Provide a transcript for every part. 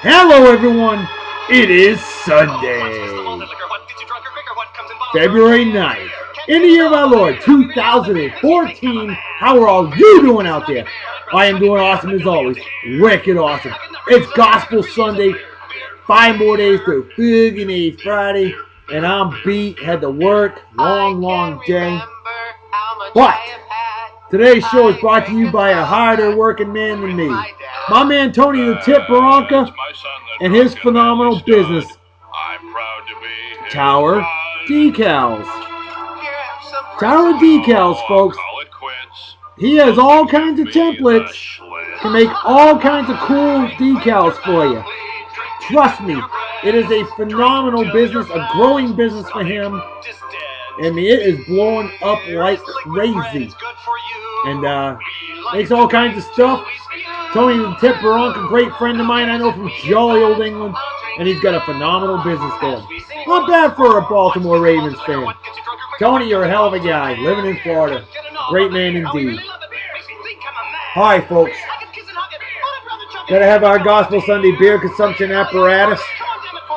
Hello everyone, it is Sunday, February 9th, in the year of our Lord, 2014. How are all you doing out there? I am doing awesome as always, wicked awesome. It's Gospel Sunday, 5 more days to friggin' Friday, and I'm beat, had to work, long day. But today's show is brought to you by a harder working man than me. My man Tony the Tip Baranka and his phenomenal business, Tower Decals. Tower Decals, folks. He has all kinds of templates to make all kinds of cool decals for you. Trust me, it is a phenomenal business, a growing business for him. I mean, it is blowing up like crazy. And makes all kinds of stuff. Tony the Tip Baranka, great friend of mine I know from jolly old England, and he's got a phenomenal business going. Not bad for a Baltimore Ravens fan. Tony, you're a hell of a guy, living in Florida. Great man indeed. Hi, folks. Gotta have our Gospel Sunday beer consumption apparatus.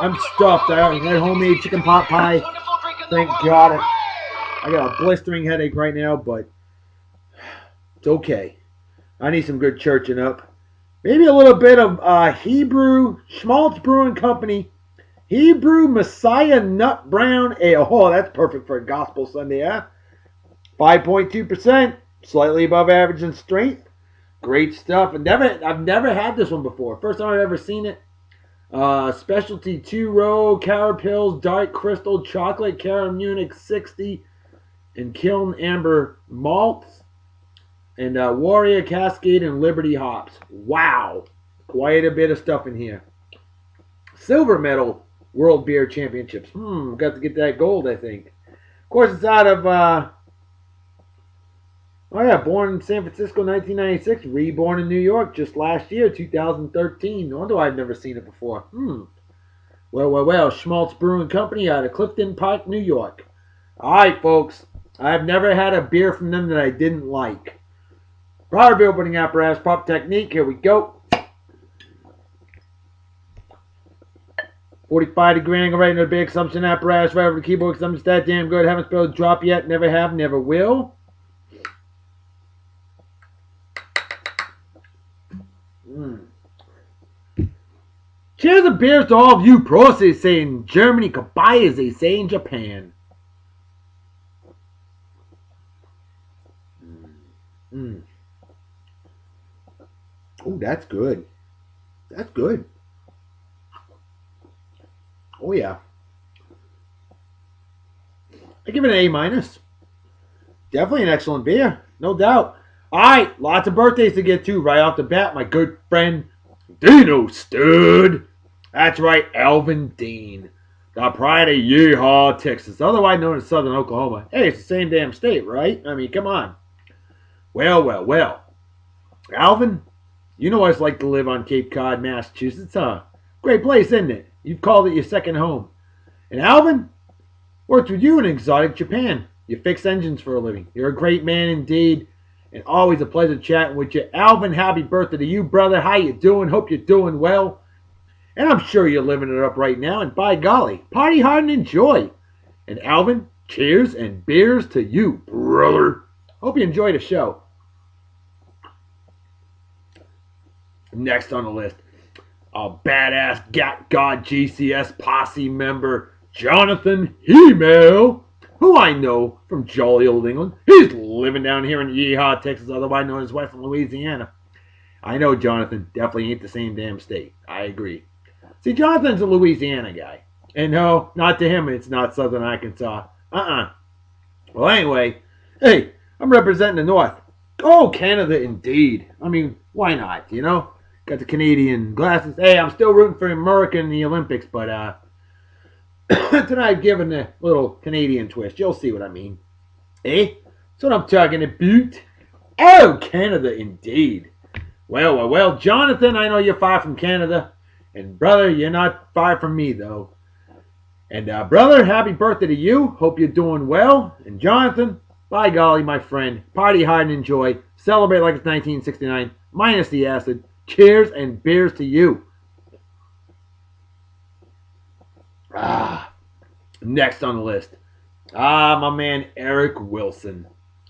I'm stuffed. I had homemade chicken pot pie. Thank God. I got a blistering headache right now, but it's okay. I need some good churching up. Maybe a little bit of Hebrew Shmaltz Brewing Company Hebrew Messiah Nut Brown Ale. Oh, that's perfect for a Gospel Sunday, huh? 5.2%, slightly above average in strength. Great stuff. I've never had this one before. First time I've ever seen it. Specialty 2-row, Carrie Pills, Dark Crystal, Chocolate, Carrie Munich 60, and Kiln Amber Malts, and Warrior, Cascade, and Liberty hops. Wow. Quite a bit of stuff in here. Silver medal World Beer Championships. Got to get that gold, I think. Of course, it's out of, born in San Francisco, 1996. Reborn in New York just last year, 2013. No wonder I've never seen it before. Well. Shmaltz Brewing Company out of Clifton Park, New York. All right, folks. I've never had a beer from them that I didn't like. Proper beer opening apparatus, proper technique. Here we go. 45-degree angle right into the big consumption apparatus, right over the keyboard. Consumption's that damn good. Haven't spilled a drop yet. Never have, never will. Cheers of beers to all of you pros, they say in Germany. Goodbye, as they say in Japan. Oh, that's good. That's good. Oh, yeah. I give it an A-. Definitely an excellent beer. No doubt. All right, lots of birthdays to get to right off the bat. My good friend, Dino Stud. That's right, Alvin Dean. The pride of Yeehaw, Texas. Otherwise known as Southern Oklahoma. Hey, it's the same damn state, right? I mean, come on. Well. Alvin, you know what it's like to live on Cape Cod, Massachusetts, huh? Great place, isn't it? You've called it your second home. And Alvin, worked with you in exotic Japan. You fix engines for a living. You're a great man indeed. And always a pleasure chatting with you. Alvin, happy birthday to you, brother. How you doing? Hope you're doing well. And I'm sure you're living it up right now. And by golly, party hard and enjoy. And Alvin, cheers and beers to you, brother. Hope you enjoy the show. Next on the list, a badass God GCS posse member, Jonathan Hemel, who I know from jolly old England. He's living down here in Yeehaw, Texas, otherwise known as Western Louisiana. I know Jonathan definitely ain't the same damn state. I agree. See, Jonathan's a Louisiana guy. And no, not to him, it's not Southern Arkansas. Well, anyway, hey, I'm representing the North. Oh, Canada indeed. I mean, why not, you know? Got the Canadian glasses. Hey, I'm still rooting for America in the Olympics, but tonight I've given a little Canadian twist. You'll see what I mean. Eh? That's what I'm talking about. Oh, Canada indeed. Well, Jonathan, I know you're far from Canada. And brother, you're not far from me, though. And brother, happy birthday to you. Hope you're doing well. And Jonathan, by golly, my friend, party hard and enjoy. Celebrate like it's 1969, minus the acid. Cheers and beers to you. Next on the list. My man Eric Wilson.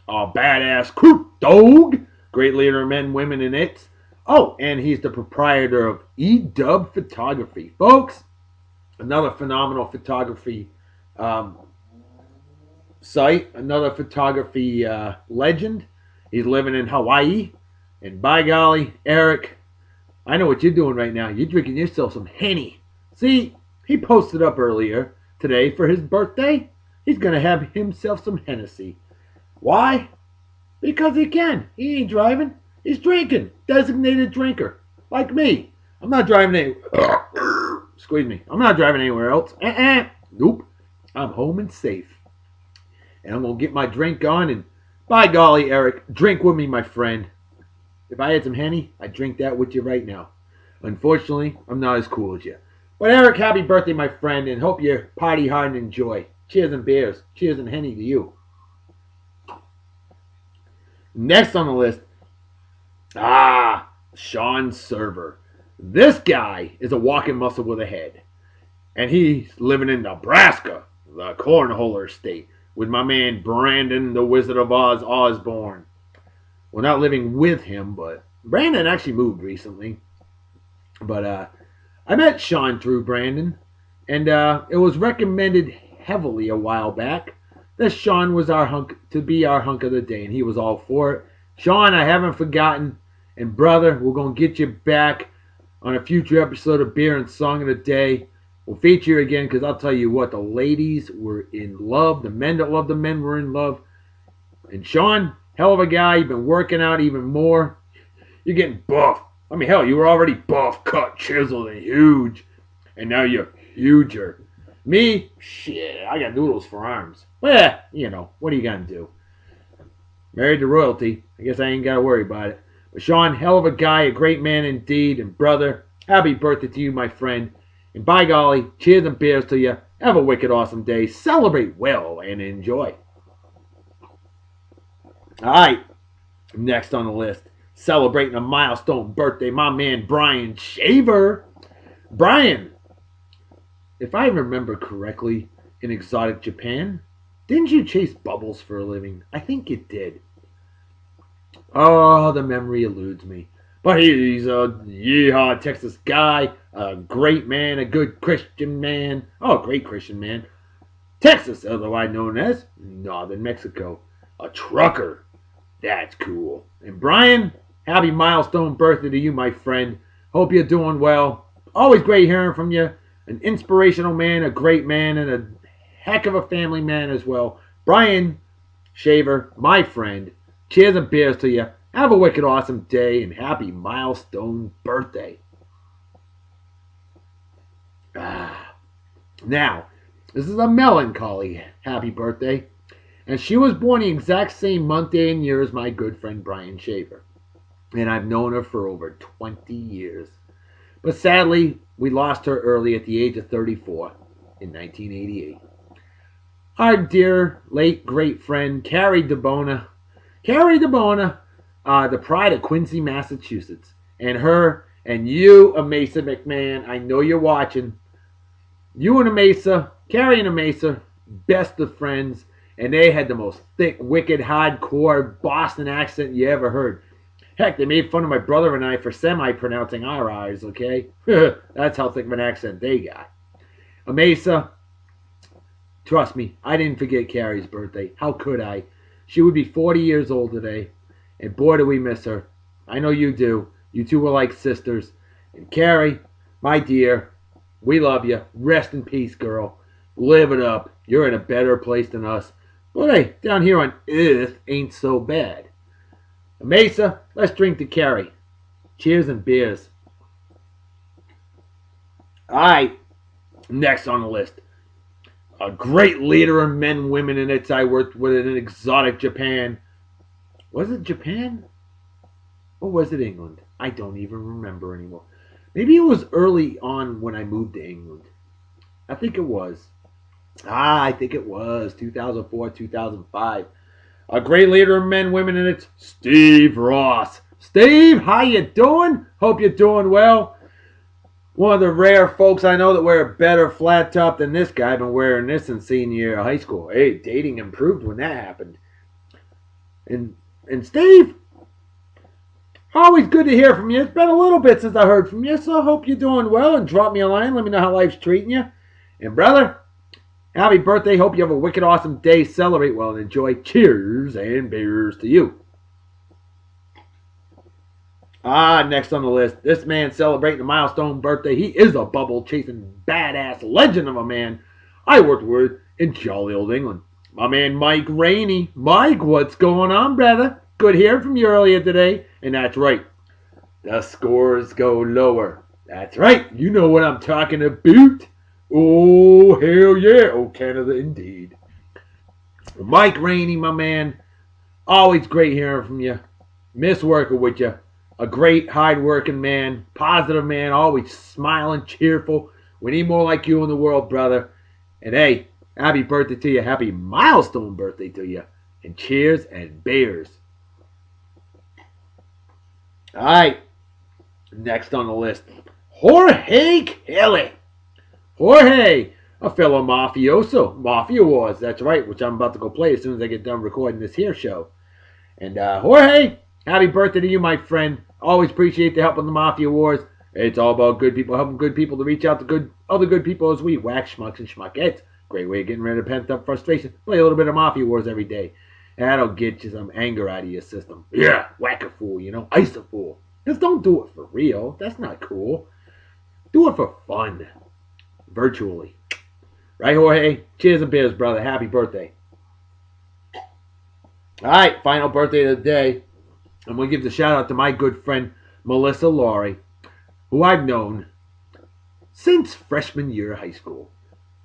Badass croup dog. Great leader of men, women, and its. Oh, and he's the proprietor of E-Dub Photography. Folks, another phenomenal photography site, another photography legend. He's living in Hawaii. And by golly, Eric, I know what you're doing right now. You're drinking yourself some Henny. See, he posted up earlier today for his birthday. He's going to have himself some Hennessy. Why? Because he can. He ain't driving. He's drinking. Designated drinker. Like me. I'm not driving anywhere. Excuse me. I'm not driving anywhere else. Nope. I'm home and safe. And I'm going to get my drink on. And by golly, Eric, drink with me, my friend. If I had some Henny, I'd drink that with you right now. Unfortunately, I'm not as cool as you. But Eric, happy birthday, my friend. And hope you party hard and enjoy. Cheers and beers. Cheers and Henny to you. Next on the list, Sean Server. This guy is a walking muscle with a head. And he's living in Nebraska, the cornholer state, with my man Brandon, the Wizard of Oz, Osborne. Well, not living with him, but Brandon actually moved recently. But I met Sean through Brandon, and it was recommended heavily a while back that Sean was our hunk of the day, and he was all for it. Sean, I haven't forgotten, and brother, we're gonna get you back on a future episode of Beer and Song of the Day. We'll feature you again, because I'll tell you what, the ladies were in love, the men that loved the men were in love, and Sean, hell of a guy. You've been working out even more. You're getting buff. I mean, hell, you were already buff, cut, chiseled, and huge, and now you're huger. Me, shit, I got noodles for arms. Well, what are you gonna do? Married to royalty. I guess I ain't gotta worry about it. But Sean, hell of a guy, a great man indeed, and brother, happy birthday to you, my friend. And by golly, cheers and beers to you. Have a wicked awesome day. Celebrate well and enjoy. Alright, next on the list, celebrating a milestone birthday, my man Brian Shaver. Brian, if I remember correctly, in exotic Japan, didn't you chase bubbles for a living? I think you did. Oh, the memory eludes me. But he's a yeehaw Texas guy, a great man, a good Christian man. Oh, great Christian man. Texas, otherwise known as Northern Mexico. A trucker. That's cool. And Brian, happy milestone birthday to you, my friend. Hope you're doing well. Always great hearing from you. An inspirational man, a great man, and a heck of a family man as well. Brian Shaver, my friend. Cheers and beers to you. Have a wicked awesome day and happy milestone birthday. Now, this is a melancholy happy birthday. And she was born the exact same month, day, and year as my good friend Brian Shaver. And I've known her for over 20 years. But sadly, we lost her early at the age of 34 in 1988. Our dear, late, great friend, Carrie DeBona. Carrie DeBona, the pride of Quincy, Massachusetts. And her and you, Amasa McMahon, I know you're watching. You and Amasa, Carrie and Amasa, best of friends. And they had the most thick, wicked, hardcore Boston accent you ever heard. Heck, they made fun of my brother and I for semi-pronouncing our R's, okay? That's how thick of an accent they got. Amasa, trust me, I didn't forget Carrie's birthday. How could I? She would be 40 years old today. And boy, do we miss her. I know you do. You two were like sisters. And Carrie, my dear, we love you. Rest in peace, girl. Live it up. You're in a better place than us. But hey, down here on Earth ain't so bad. Amasa, let's drink to Carrie. Cheers and beers. Alright, next on the list. A great leader of men, women, and its I worked with in exotic Japan. Was it Japan? Or was it England? I don't even remember anymore. Maybe it was early on when I moved to England. I think it was. I think it was 2004, 2005. A great leader of men, women, and it's Steve Ross. Steve, how you doing? Hope you're doing well. One of the rare folks I know that wear a better flat top than this guy. I've been wearing this since senior year of high school. Hey, dating improved when that happened. And Steve, always good to hear from you. It's been a little bit since I heard from you, so I hope you're doing well. And drop me a line. Let me know how life's treating you. And brother, happy birthday. Hope you have a wicked awesome day. Celebrate well and enjoy. Cheers and beers to you. Next on the list, this man celebrating a milestone birthday. He is a bubble-chasing, badass legend of a man I worked with in jolly old England. My man Mike Rainey. Mike, what's going on, brother? Good hearing from you earlier today. And that's right, the scores go lower. That's right, you know what I'm talking about. Oh, hell yeah. Oh, Canada indeed. Mike Rainey, my man, always great hearing from you. Miss working with you. A great, hard-working man, positive man, always smiling, cheerful. We need more like you in the world, brother. And hey, happy birthday to you. Happy milestone birthday to you. And cheers and beers. All right. Next on the list, Jorge Kelly. Jorge, a fellow mafioso. Mafia Wars, that's right, which I'm about to go play as soon as I get done recording this here show. And Jorge, happy birthday to you, my friend. Always appreciate the help in the Mafia Wars. It's all about good people, helping good people to reach out to other good people as we whack schmucks and schmuckettes. Great way of getting rid of pent-up frustration. Play a little bit of Mafia Wars every day. That'll get you some anger out of your system. Yeah, whack a fool, ice a fool. Just don't do it for real. That's not cool. Do it for fun. Virtually. Right, Jorge? Cheers and beers, brother. Happy birthday. All right, final birthday of the day. I'm going to give the shout out to my good friend Melissa Laurie, who I've known since freshman year of high school.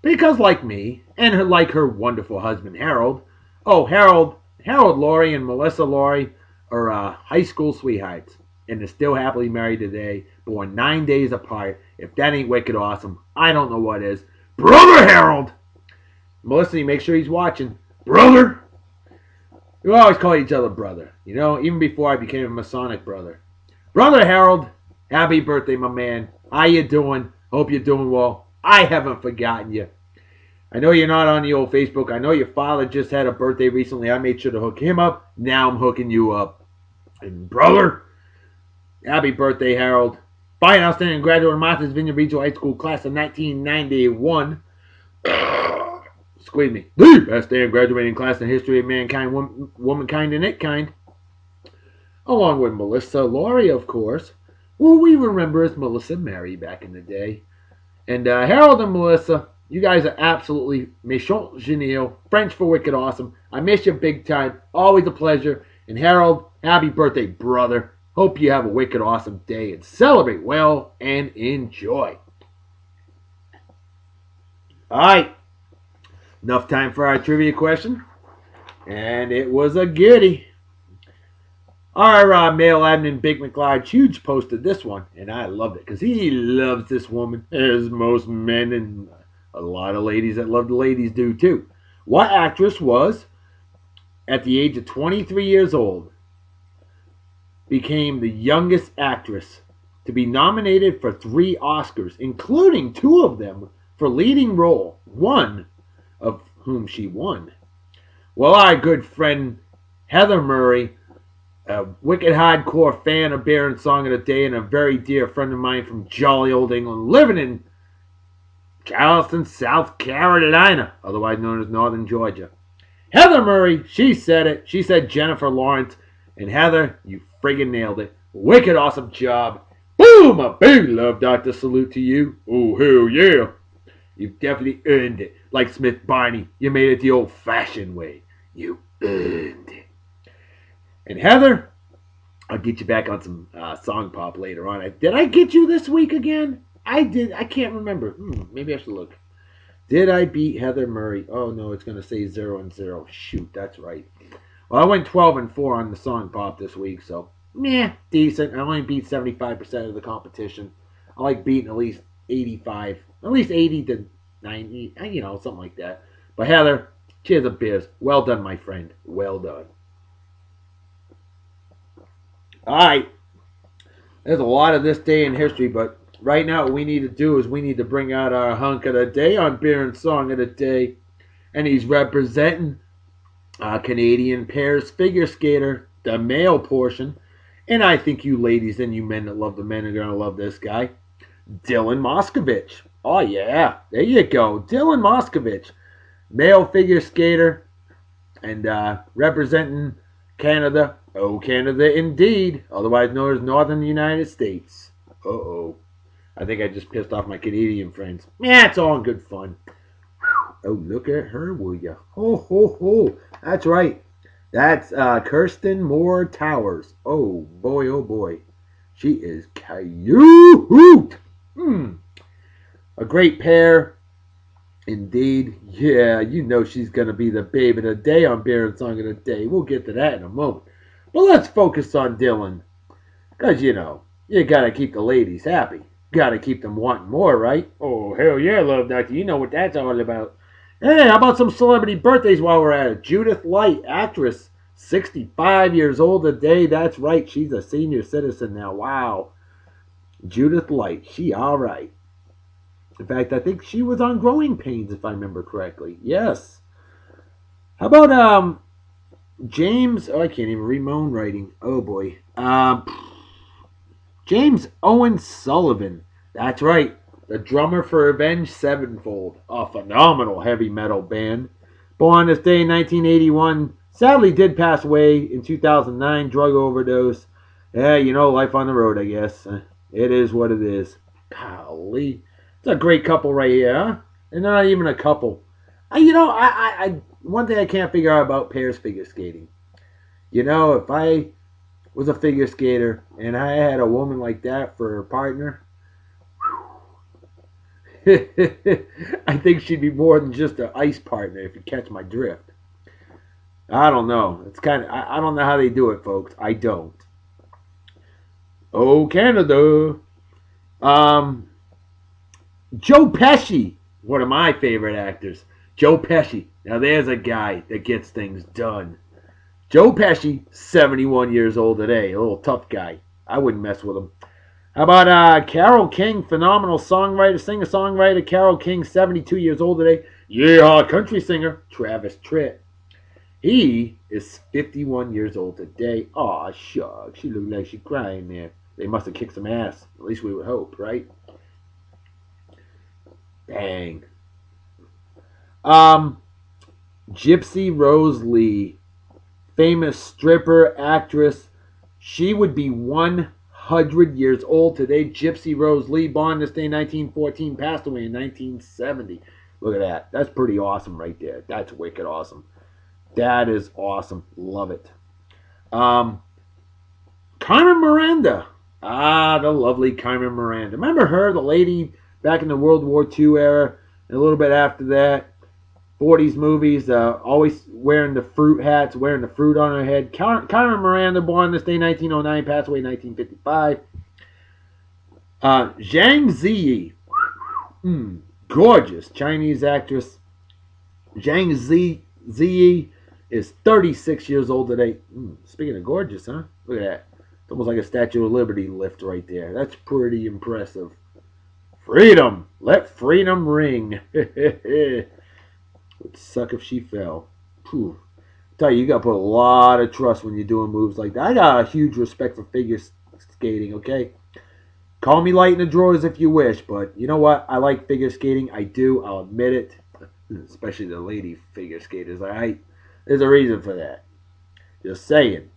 Because like me, and like her wonderful husband Harold, Harold Laurie and Melissa Laurie are high school sweethearts. And they're still happily married today, born 9 days apart. If that ain't wicked awesome, I don't know what is. Brother Harold! Melissa, you make sure he's watching. Brother! We always call each other brother, even before I became a Masonic brother. Brother Harold, happy birthday, my man. How you doing? Hope you're doing well. I haven't forgotten you. I know you're not on the old Facebook. I know your father just had a birthday recently. I made sure to hook him up. Now I'm hooking you up. And brother, happy birthday, Harold. Fine, outstanding graduate of Martha's Vineyard Regional High School class of 1991. Excuse me. The best damn graduating class in the history of mankind, womankind, and it kind. Along with Melissa Laurie, of course, who we remember as Melissa Mary back in the day. And Harold and Melissa, you guys are absolutely méchant génial. French for wicked awesome. I miss you big time. Always a pleasure. And Harold, happy birthday, brother. Hope you have a wicked awesome day and celebrate well and enjoy. All right. Enough time for our trivia question. And it was a goodie. Our male admin, Big McLeod Huge, posted this one. And I loved it because he loves this woman, as most men and a lot of ladies that love the ladies do too. What actress was, at the age of 23 years old, became the youngest actress to be nominated for 3 Oscars, including 2 of them for leading role, one of whom she won? Well, our good friend Heather Murray, a wicked hardcore fan of Bear and Song of the Day and a very dear friend of mine from jolly old England, living in Charleston, South Carolina, otherwise known as Northern Georgia. Heather Murray, she said it. She said Jennifer Lawrence. And Heather, you friggin' nailed it. Wicked awesome job. Boom! A big love doctor salute to you. Oh, hell yeah. You've definitely earned it. Like Smith Barney, you made it the old-fashioned way. You earned it. And Heather, I'll get you back on some song pop later on. Did I get you this week again? I did. I can't remember. Maybe I should look. Did I beat Heather Murray? Oh, no, it's going to say 0-0. Shoot, that's right. Well, I went 12-4 on the song pop this week, so, decent. I only beat 75% of the competition. I like beating at least 85, at least 80 to 90, something like that. But Heather, cheers of beers. Well done, my friend. Well done. All right. There's a lot of this day in history, but Right now, what we need to do is we need to bring out our hunk of the day on Beer and Song of the Day. And he's representing Canadian pairs figure skater, the male portion. And I think you ladies and you men that love the men are going to love this guy, Dylan Moskovich. Oh, yeah. There you go. Dylan Moskovich, male figure skater and representing Canada. Oh, Canada indeed. Otherwise known as Northern United States. Uh-oh. I think I just pissed off my Canadian friends. Yeah, it's all in good fun. Oh, look at her, will ya? Ho, ho, ho. That's right. That's Kirsten Moore Towers. Oh, boy, oh, boy. She is cute. A great pair. Indeed. Yeah, you know she's going to be the babe of the day on Beer and Song of the Day. We'll get to that in a moment. But let's focus on Dylan. Because, you know, you got to keep the ladies happy. Got to keep them wanting more, right? Oh, hell yeah, Love Doctor. You know what that's all about. Hey, how about some celebrity birthdays while we're at it? Judith Light, actress, 65 years old today. That's right. She's a senior citizen now. Wow. Judith Light. She all right. In fact, I think she was on Growing Pains, if I remember correctly. Yes. How about James? Oh, I can't even read my own writing. Oh, boy. James Owen Sullivan. That's right. The drummer for Avenged Sevenfold. A phenomenal heavy metal band. Born on this day in 1981. Sadly did pass away in 2009. Drug overdose. Yeah, you know, life on the road, I guess. It is what it is. Golly. It's a great couple right here, huh? And they're not even a couple. One thing I can't figure out about pairs figure skating. You know, if I was a figure skater and I had a woman like that for a partner, I think she'd be more than just an ice partner, if you catch my drift. I don't know. It's kind of I don't know how they do it, folks. I don't. Oh, Canada. Joe Pesci, one of my favorite actors. Joe Pesci. Now there's a guy that gets things done. Joe Pesci, 71 years old today. A little tough guy. I wouldn't mess with him. How about Carole King, phenomenal songwriter, singer-songwriter. Carole King, 72 years old today. Yeah, country singer, Travis Tritt. He is 51 years old today. Aw, shucks. She looked like she's crying there. They must have kicked some ass. At least we would hope, right? Dang. Gypsy Rose Lee, famous stripper, actress. She would be 100 years old today. Gypsy Rose Lee, born this day in 1914, passed away in 1970. Look at that. That's pretty awesome right there. That's wicked awesome. That is awesome. Love it. Carmen Miranda. Ah, the lovely Carmen Miranda. Remember her, the lady back in the World War II era, and a little bit after that? 40s movies, always wearing the fruit hats, wearing the fruit on her head. Carmen Miranda, born this day 1909, passed away 1955. Zhang Ziyi, gorgeous Chinese actress. Zhang Ziyi is 36 years old today. Speaking of gorgeous, huh? Look at that. It's almost like a Statue of Liberty lift right there. That's pretty impressive. Freedom! Let freedom ring. Would suck if she fell. Whew. Tell you, you gotta put a lot of trust when you're doing moves like that. I got a huge respect for figure skating, okay? Call me light in the drawers if you wish, but you know what? I like figure skating. I do. I'll admit it. Especially the lady figure skaters, alright? There's a reason for that. Just saying.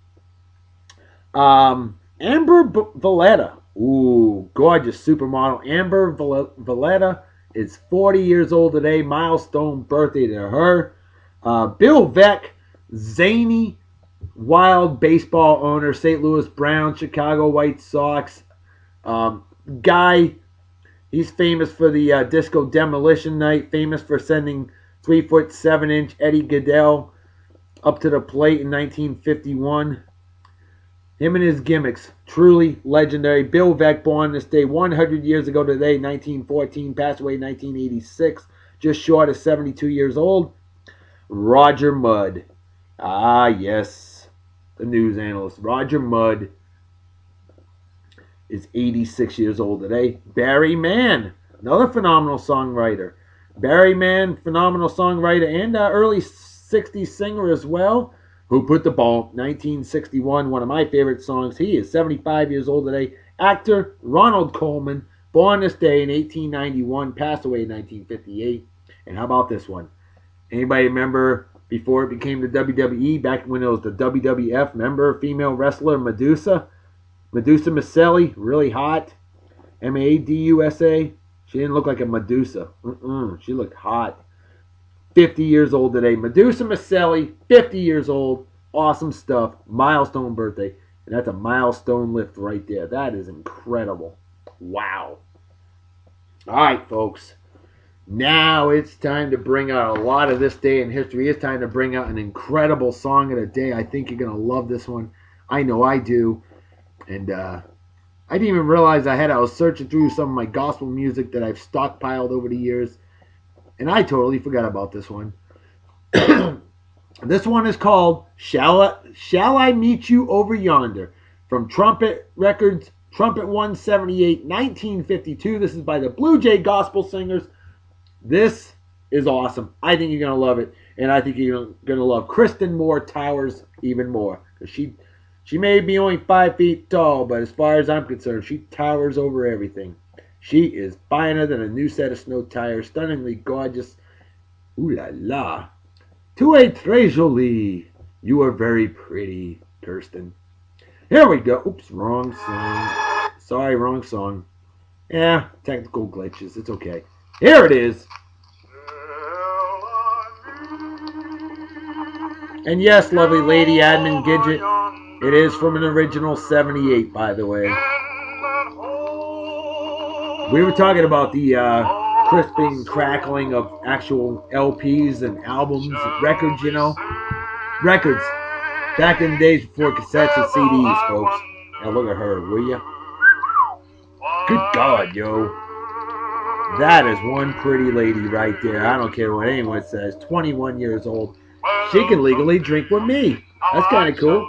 Amber Valletta. Ooh, gorgeous supermodel. Amber Valletta is 40 years old today. Milestone birthday to her. Bill Veeck, zany, wild baseball owner, St. Louis Browns, Chicago White Sox. Guy, he's famous for the Disco Demolition Night, famous for sending 3'7" Eddie Goodell up to the plate in 1951. Him and his gimmicks, truly legendary. Bill Veeck, born this day 100 years ago today, 1914, passed away 1986, just short of 72 years old. Roger Mudd. Ah, yes, the news analyst. Roger Mudd. is 86 years old today. Barry Mann, another phenomenal songwriter. Barry Mann, phenomenal songwriter and early 60s singer as well, who put the ball, 1961, one of my favorite songs. He is 75 years old today. Actor Ronald Colman, born this day in 1891, passed away in 1958. And how about this one? Anybody remember before it became the WWE, back when it was the WWF, remember female wrestler Medusa? Medusa Maselli, really hot. Madusa. She didn't look like a Medusa. She looked hot. 50 years old today. Medusa Maselli, 50 years old. Awesome stuff. Milestone birthday. And that's a milestone lift right there. That is incredible. Wow. All right, folks. Now it's time to bring out a lot of this day in history. It's time to bring out an incredible song of the day. I think you're going to love this one. I know I do. And I didn't even realize I was searching through some of my gospel music that I've stockpiled over the years. And I totally forgot about this one. This one is called Shall I Meet You Over Yonder, from Trumpet Records, Trumpet 178, 1952. This is by the Blue Jay Gospel Singers. This is awesome. I think you're going to love it. And I think you're going to love Kristen Moore Towers even more. Because she may be only 5 feet tall, but as far as I'm concerned, she towers over everything. She is finer than a new set of snow tires, stunningly gorgeous. Ooh la la. Tu es très jolie. You are very pretty, Kirsten. Here we go. Oops, wrong song. Sorry, wrong song. Yeah, technical glitches. It's okay. Here it is. And yes, lovely lady admin Gidget, it is from an original 78, by the way. We were talking about the crisping, crackling of actual LPs and albums, records, you know. Records. Back in the days before cassettes and CDs, folks. Now look at her, will ya? Good God, yo. That is one pretty lady right there. I don't care what anyone says. 21 years old. She can legally drink with me. That's kind of cool.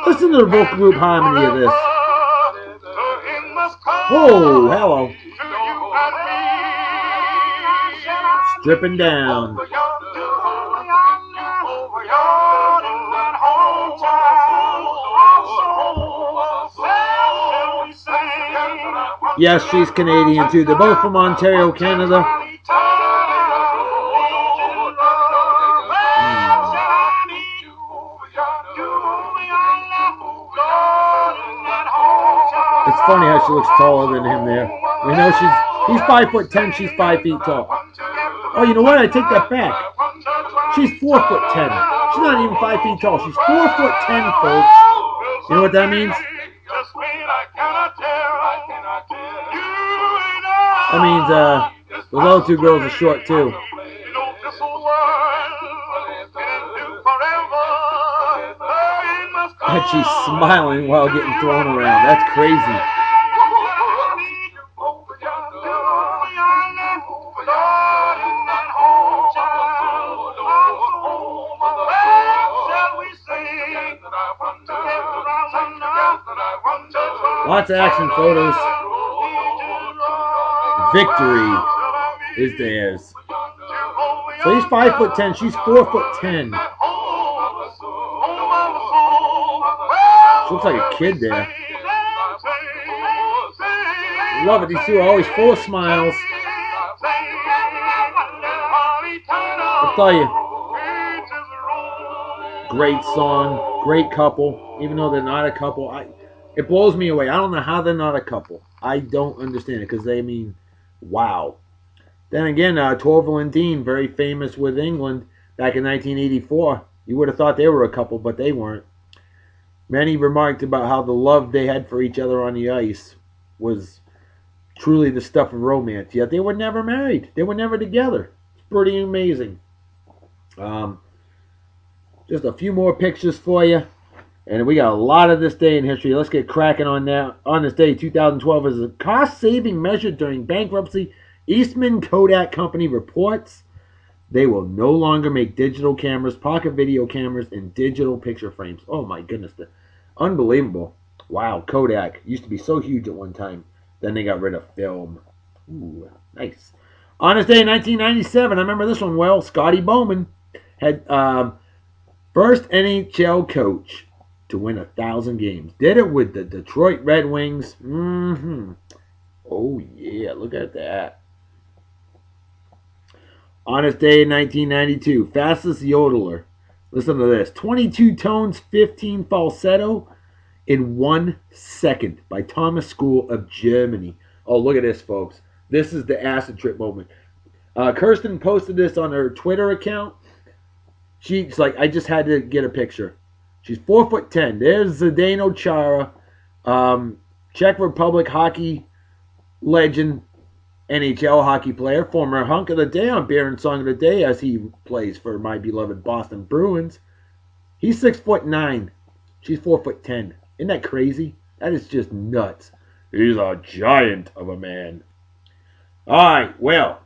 Listen to the vocal group harmony of this. Oh, hello. Stripping down. Yes, she's Canadian too. They're both from Ontario, Canada. It's funny how she looks taller than him there. We know he's 5'10", she's 5 feet tall. Oh, you know what? I take that back. She's 4'10". She's not even 5 feet tall. She's 4'10", folks. You know what that means? That means those other two girls are short too. And she's smiling while getting thrown around. That's crazy. Lots of action photos. Victory is theirs. So he's 5'10", she's 4'10". She looks like a kid there. Love it. These two are always full of smiles. I'll tell you, great song, great couple. Even though they're not a couple, it blows me away. I don't know how they're not a couple. I don't understand it because they mean, wow. Then again, Torval and Dean, very famous with England back in 1984. You would have thought they were a couple, but they weren't. Many remarked about how the love they had for each other on the ice was truly the stuff of romance. Yet they were never married. They were never together. It's pretty amazing. Just a few more pictures for you. And we got a lot of this day in history. Let's get cracking on that. On this day, 2012, is a cost-saving measure during bankruptcy. Eastman Kodak Company reports They will no longer make digital cameras, pocket video cameras, and digital picture frames. Oh my goodness. Unbelievable. Wow, Kodak used to be so huge at one time. Then they got rid of film. Ooh, nice. On this day in 1997, I remember this one well. Scotty Bowman had first NHL coach to win 1,000 games. Did it with the Detroit Red Wings. Oh yeah, look at that. On this day in 1992, fastest yodeler. Listen to this: 22 tones, 15 falsetto in 1 second by Thomas School of Germany. Oh, look at this, folks. This is the acid trip moment. Kirsten posted this on her Twitter account. She's like, I just had to get a picture. She's 4'10". There's Zdeno Chara, Czech Republic hockey legend, NHL hockey player, former hunk of the day on Beer and Song of the Day as he plays for my beloved Boston Bruins. He's 6'9". She's 4'10". Isn't that crazy? That is just nuts. He's a giant of a man. Alright, well,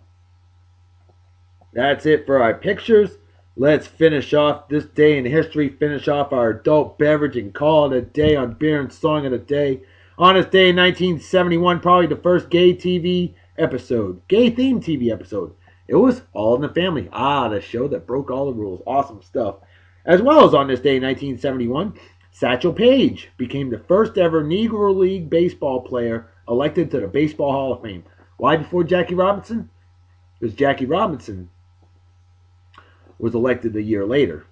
that's it for our pictures. Let's finish off this day in history, finish off our adult beverage, and call it a day on Beer and Song of the Day. On this day in 1971, probably the first gay TV episode, gay-themed TV episode. It was All in the Family. The show that broke all the rules. Awesome stuff. As well as on this day in 1971, Satchel Paige became the first ever Negro League baseball player elected to the Baseball Hall of Fame. Why before Jackie Robinson? Because Jackie Robinson was elected a year later.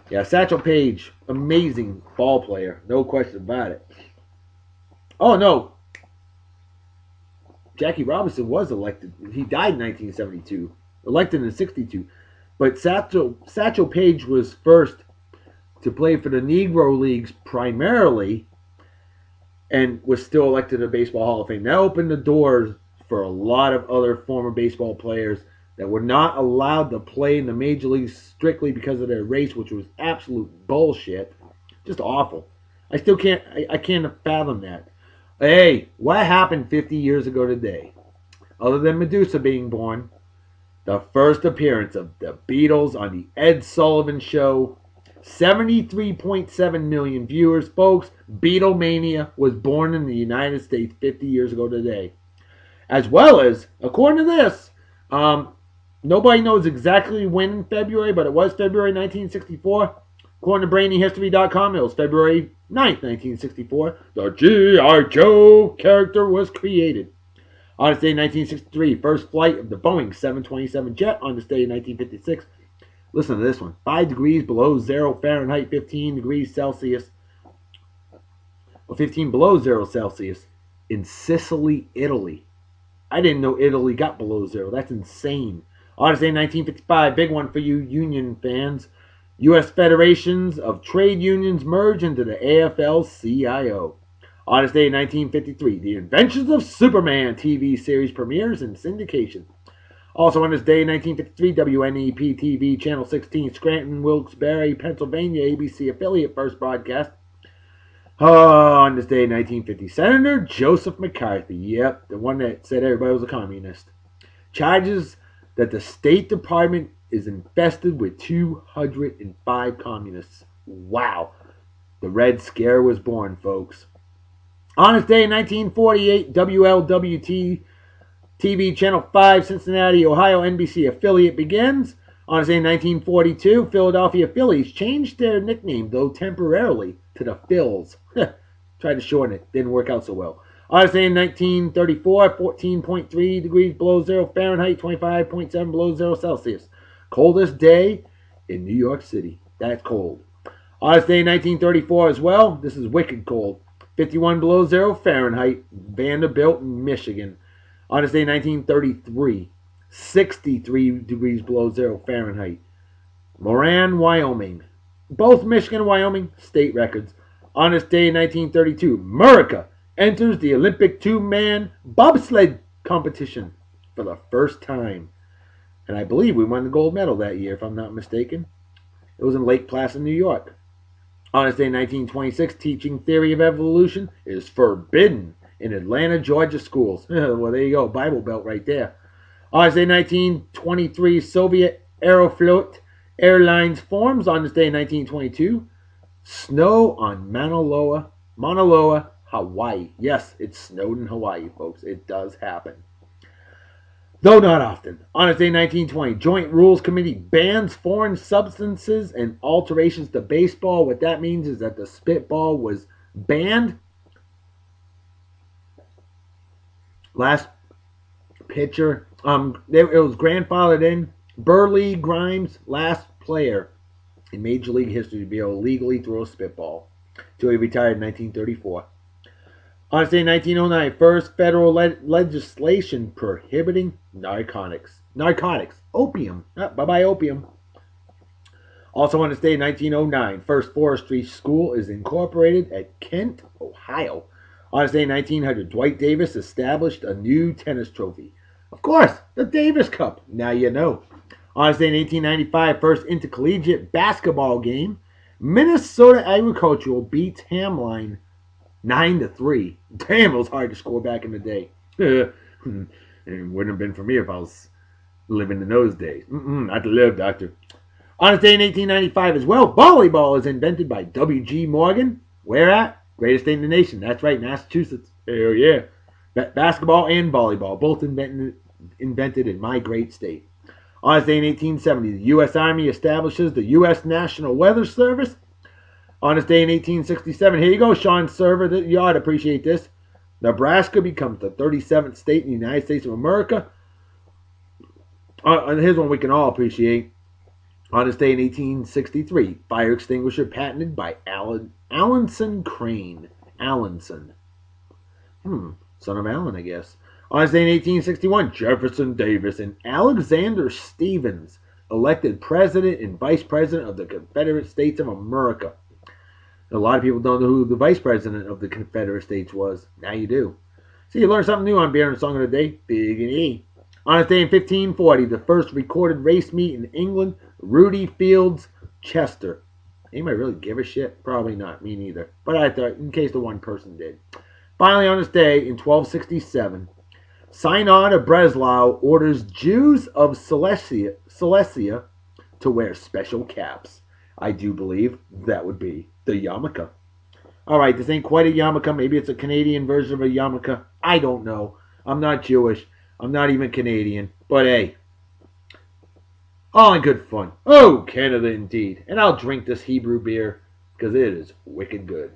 Yeah, Satchel Paige, amazing ball player, no question about it. Oh no, Jackie Robinson was elected. He died in 1972, elected in 62. But Satchel Paige was first to play for the Negro Leagues primarily, and was still elected to the Baseball Hall of Fame. That opened the doors for a lot of other former baseball players that were not allowed to play in the major leagues strictly because of their race, which was absolute bullshit. Just awful. I can't fathom that. Hey, what happened 50 years ago today? Other than Medusa being born, the first appearance of the Beatles on the Ed Sullivan Show. 73.7 million viewers. Folks, Beatlemania was born in the United States 50 years ago today. As well as, according to this, nobody knows exactly when in February, but it was February 1964. According to BrainyHistory.com, it was February 9th, 1964. The G.I. Joe character was created. On this day in 1963, first flight of the Boeing 727 jet. On this day in 1956, listen to this one. 5 degrees below zero Fahrenheit, 15 degrees Celsius. Or 15 below zero Celsius in Sicily, Italy. I didn't know Italy got below zero. That's insane. On this day in 1955, big one for you union fans. U.S. Federations of Trade Unions merge into the AFL-CIO. On this day in 1953, The Adventures of Superman TV series premieres in syndication. Also on this day in 1953, WNEP-TV, Channel 16, Scranton, Wilkes-Barre, Pennsylvania, ABC affiliate first broadcast. On this day in 1950, Senator Joseph McCarthy, yep, the one that said everybody was a communist, charges that the State Department is infested with 205 communists. Wow. The Red Scare was born, folks. On this day in 1948, WLWT TV Channel 5, Cincinnati, Ohio, NBC affiliate begins. On this day in 1942, Philadelphia Phillies changed their nickname, though temporarily, to the Phils. Tried to shorten it. Didn't work out so well. On this day in 1934, 14.3 degrees below zero Fahrenheit, 25.7 below zero Celsius. Coldest day in New York City. That's cold. On this day in 1934 as well, this is wicked cold. 51 below zero Fahrenheit, Vanderbilt, Michigan. On this day in 1933, 63 degrees below zero Fahrenheit, Moran, Wyoming. Both Michigan and Wyoming, state records. On this day in 1932, America enters the Olympic two-man bobsled competition for the first time. And I believe we won the gold medal that year, if I'm not mistaken. It was in Lake Placid, New York. On this day in 1926, teaching theory of evolution is forbidden in Atlanta, Georgia schools. Well, there you go, Bible Belt right there. On this day, 1923, Soviet Aeroflot Airlines forms. On this day, 1922, snow on Mauna Loa, Hawaii. Yes, it snowed in Hawaii, folks. It does happen. Though not often. On this day, 1920, Joint Rules Committee bans foreign substances and alterations to baseball. What that means is that the spitball was banned. Last pitcher, it was grandfathered in. Burley Grimes, last player in Major League history to be able to legally throw a spitball, until he retired in 1934. On this day, 1909, first federal legislation prohibiting narcotics. Opium. Bye-bye, opium. Also on this day, 1909, first forestry school is incorporated at Kent, Ohio. On this day, 1900, Dwight Davis established a new tennis trophy. Of course, the Davis Cup. Now you know. On this day, 1895, first intercollegiate basketball game. Minnesota Agricultural beats Hamline 9-3. Damn, it was hard to score back in the day. It wouldn't have been for me if I was living in those days. I'd live, doctor. On this day in 1895 as well, volleyball is invented by W.G. Morgan. Where at? Greatest state in the nation. That's right, Massachusetts. Hell yeah. Basketball and volleyball, both invented in my great state. On this day in 1870, the U.S. Army establishes the U.S. National Weather Service. On this day in 1867, here you go, Sean Server. You ought to appreciate this. Nebraska becomes the 37th state in the United States of America. Here's one we can all appreciate. On this day in 1863, fire extinguisher patented by Allenson Crane. Allenson. Son of Allen, I guess. On this day in 1861, Jefferson Davis and Alexander Stephens elected president and vice president of the Confederate States of America. A lot of people don't know who the vice president of the Confederate States was. Now you do. See, you learn something new on Beer and Song of the Day. Big and E. On this day in 1540, the first recorded race meet in England, Rudy Fields, Chester. Anybody really give a shit? Probably not. Me neither. But I thought, in case the one person did. Finally, on this day in 1267, Synod of Breslau orders Jews of Silesia to wear special caps. I do believe that would be the yarmulke. Alright, this ain't quite a yarmulke. Maybe it's a Canadian version of a yarmulke. I don't know. I'm not Jewish. I'm not even Canadian. But hey, all in good fun. Oh, Canada indeed. And I'll drink this Hebrew beer because it is wicked good.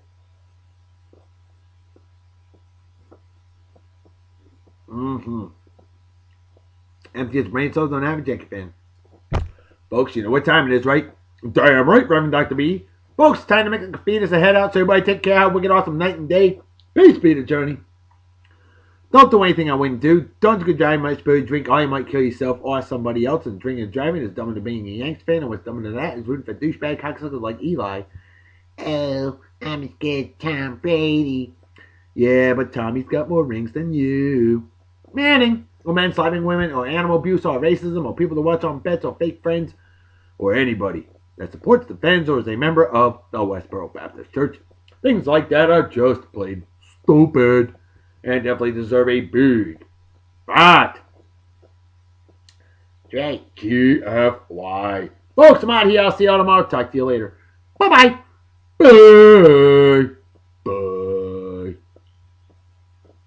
Empty its brain cells, don't have a jacket fan. Folks, you know what time it is, right? Damn right, Reverend Dr. B. Folks, it's time to make the fetus a head out, so everybody take care. Have a wicked awesome night and day. Peace be the journey. Don't do anything I wouldn't do. Don't do good driving, might spill your drink, or you might kill yourself or somebody else. And drinking and driving is dumber than being a Yanks fan, and what's dumber than that is rooting for douchebag cocksuckers like Eli. Oh, I'm scared of Tom Brady. Yeah, but Tommy's got more rings than you. Manning, or men slapping women, or animal abuse, or racism, or people to watch on bets, or fake friends, or anybody that supports, defends, or is a member of the Westboro Baptist Church. Things like that are just plain stupid and definitely deserve a big, fat TFY. Folks, I'm out here. I'll see you all tomorrow. Talk to you later. Bye-bye. Bye.